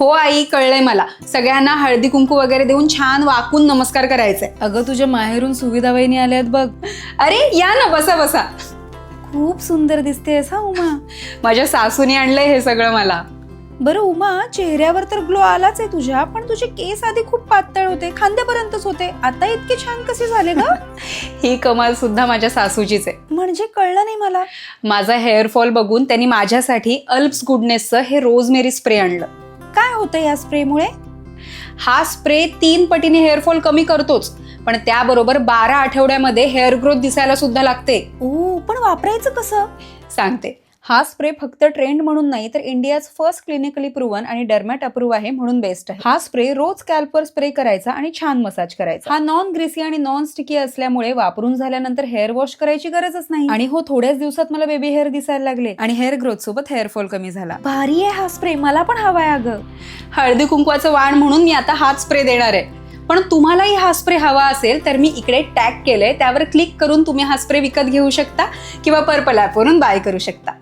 हो आई, कळलंय मला. सगळ्यांना हळदी कुंकू वगैरे देऊन छान वाकून नमस्कार करायचंय. अगं तुझ्या माहेरून सुविधा वहिनी आल्यात बघ. अरे या ना, बसा बसा. खूप सुंदर दिसतेस हा उमा. माझ्या सासूने आणलंय हे सगळं मला. बरं उमा, चेहऱ्यावर तर ग्लो आलाच आहे तुझ्या, पण तुझे केस आधी खूप पातळ होते, खांद्यापर्यंतच होते, आता इतके छान कसे झाले ग? ही कमाल सुद्धा माझ्या सासूचीच आहे. म्हणजे कळलं नाही मला. माझा हेअरफॉल बघून त्यांनी माझ्यासाठी अल्प्स गुडनेसचं हे रोजमेरी स्प्रे आणलं. काय होतं या स्प्रेमुळे? हा स्प्रे 3 पटीने हेअरफॉल कमी करतोच, पण त्याबरोबर 12 आठवड्यामध्ये हेअर ग्रोथ दिसायला सुद्धा लागते. ओ, पण वापरायचं कसं? सांगते. हा स्प्रे फक्त ट्रेंड म्हणून नाही, तर इंडियाज फर्स्ट क्लिनिकली प्रूव्हन आणि डर्मॅट अप्रूव्ह आहे म्हणून बेस्ट आहे. हा स्प्रे रोज स्कॅल्पवर स्प्रे करायचा आणि छान मसाज करायचा. हा नॉन ग्रीसी आणि नॉन स्टिकी असल्यामुळे वापरून झाल्यानंतर हेअर वॉश करायची गरजच नाही. आणि हो, थोड्याच दिवसात मला बेबी हेअर दिसायला लागले आणि हेअर ग्रोथ सोबत हेअरफॉल कमी झाला. भारी आहे हा स्प्रे, मला पण हवाय अगं. हळदी कुंकवाचं वाण म्हणून मी आता हाच स्प्रे देणार आहे. पण तुम्हालाही हा स्प्रे हवा असेल तर मी इकडे टॅग केलंय, त्यावर क्लिक करून तुम्ही हा स्प्रे विकत घेऊ शकता किंवा पर्पल ॲपवरून बाय करू शकता.